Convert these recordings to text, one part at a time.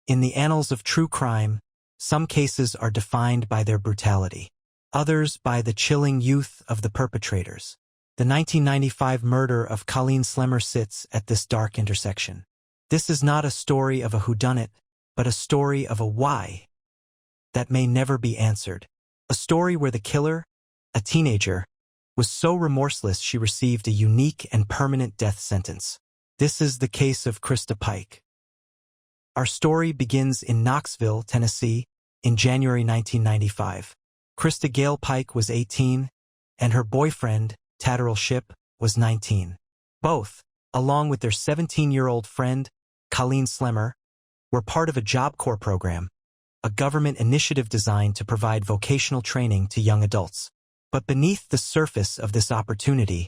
In the annals of true crime, some cases are defined by their brutality, others by the chilling youth of the perpetrators. The 1995 murder of Colleen Slemmer sits at this dark intersection. This is not a story of a whodunit, but a story of a why that may never be answered. A story where the killer, a teenager, was so remorseless she received a unique and permanent death sentence. This is the case of Christa Pike. Our story begins in Knoxville, Tennessee, in January 1995. Christa Gale Pike was 18, and her boyfriend, Tatterall Shipp, was 19. Both, along with their 17-year-old friend, Colleen Slemmer, were part of a Job Corps program, a government initiative designed to provide vocational training to young adults. But beneath the surface of this opportunity,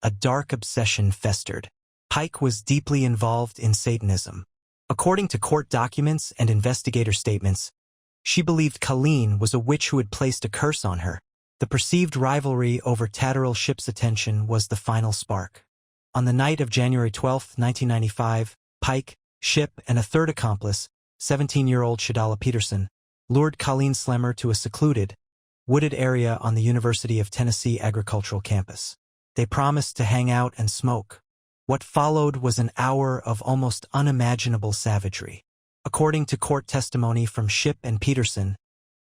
a dark obsession festered. Pike was deeply involved in Satanism. According to court documents and investigator statements, she believed Colleen was a witch who had placed a curse on her. The perceived rivalry over Tatterall Shipp's attention was the final spark. On the night of January 12, 1995, Pike, Shipp, and a third accomplice, 17-year-old Shadala Peterson, lured Colleen Slemmer to a secluded, wooded area on the University of Tennessee agricultural campus. They promised to hang out and smoke. What followed was an hour of almost unimaginable savagery. According to court testimony from Shipp and Peterson,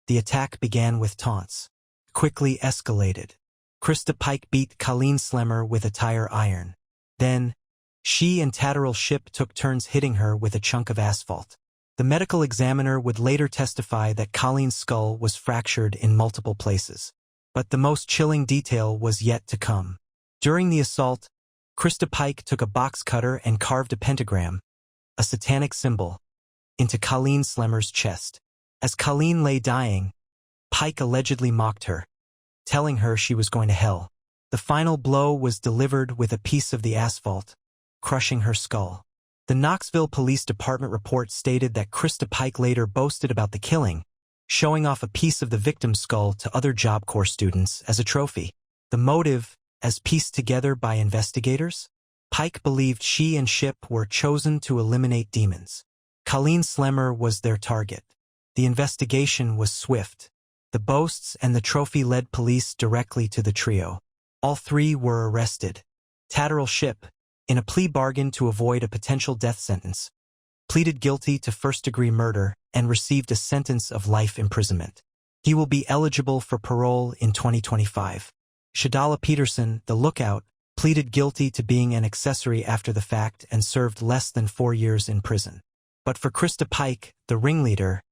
the attack began with taunts, quickly escalated. Christa Pike beat Colleen Slemmer with a tire iron. Then, she and Tatterall Shipp took turns hitting her with a chunk of asphalt. The medical examiner would later testify that Colleen's skull was fractured in multiple places. But the most chilling detail was yet to come. During the assault, Christa Pike took a box cutter and carved a pentagram, a satanic symbol, into Colleen Slemmer's chest. As Colleen lay dying, Pike allegedly mocked her, telling her she was going to hell. The final blow was delivered with a piece of the asphalt, crushing her skull. The Knoxville Police Department report stated that Christa Pike later boasted about the killing, showing off a piece of the victim's skull to other Job Corps students as a trophy. The motive, as pieced together by investigators, Pike believed she and Shipp were chosen to eliminate demons. Colleen Slemmer was their target. The investigation was swift. The boasts and the trophy led police directly to the trio. All three were arrested. Tatterall Shipp, in a plea bargain to avoid a potential death sentence, pleaded guilty to first-degree murder and received a sentence of life imprisonment. He will be eligible for parole in 2025. Shadala Peterson, the lookout, pleaded guilty to being an accessory after the fact and served less than 4 years in prison. But for Christa Pike, the ringleader,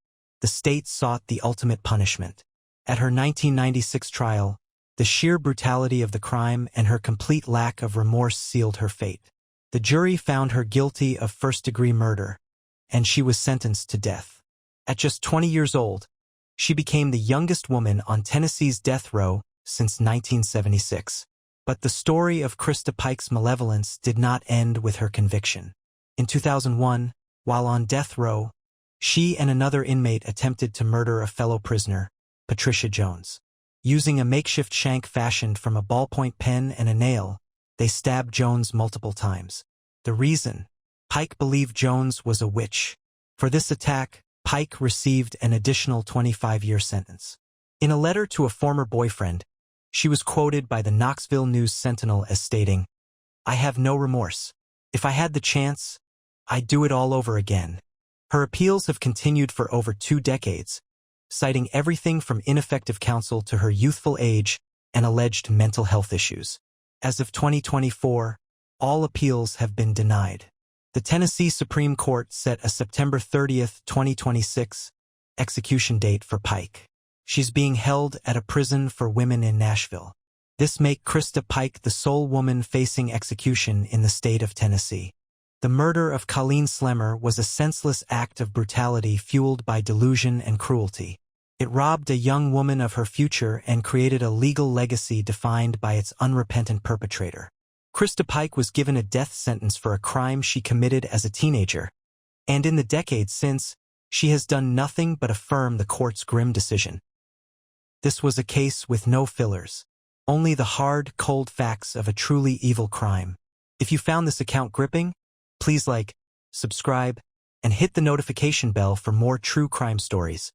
the state sought the ultimate punishment. At her 1996 trial, the sheer brutality of the crime and her complete lack of remorse sealed her fate. The jury found her guilty of first-degree murder, and she was sentenced to death. At just 20 years old, she became the youngest woman on Tennessee's death row since 1976. But the story of Christa Pike's malevolence did not end with her conviction. In 2001, while on death row, she and another inmate attempted to murder a fellow prisoner, Patricia Jones. Using a makeshift shank fashioned from a ballpoint pen and a nail, they stabbed Jones multiple times. The reason? Pike believed Jones was a witch. For this attack, Pike received an additional 25-year sentence. In a letter to a former boyfriend, she was quoted by the Knoxville News-Sentinel as stating, "I have no remorse. If I had the chance, I'd do it all over again." Her appeals have continued for over 2 decades, citing everything from ineffective counsel to her youthful age and alleged mental health issues. As of 2024, all appeals have been denied. The Tennessee Supreme Court set a September 30, 2026, execution date for Pike. She's being held at a prison for women in Nashville. This makes Christa Pike the sole woman facing execution in the state of Tennessee. The murder of Colleen Slemmer was a senseless act of brutality fueled by delusion and cruelty. It robbed a young woman of her future and created a legal legacy defined by its unrepentant perpetrator. Christa Pike was given a death sentence for a crime she committed as a teenager, and in the decades since, she has done nothing but affirm the court's grim decision. This was a case with no fillers, only the hard, cold facts of a truly evil crime. If you found this account gripping, please like, subscribe, and hit the notification bell for more true crime stories.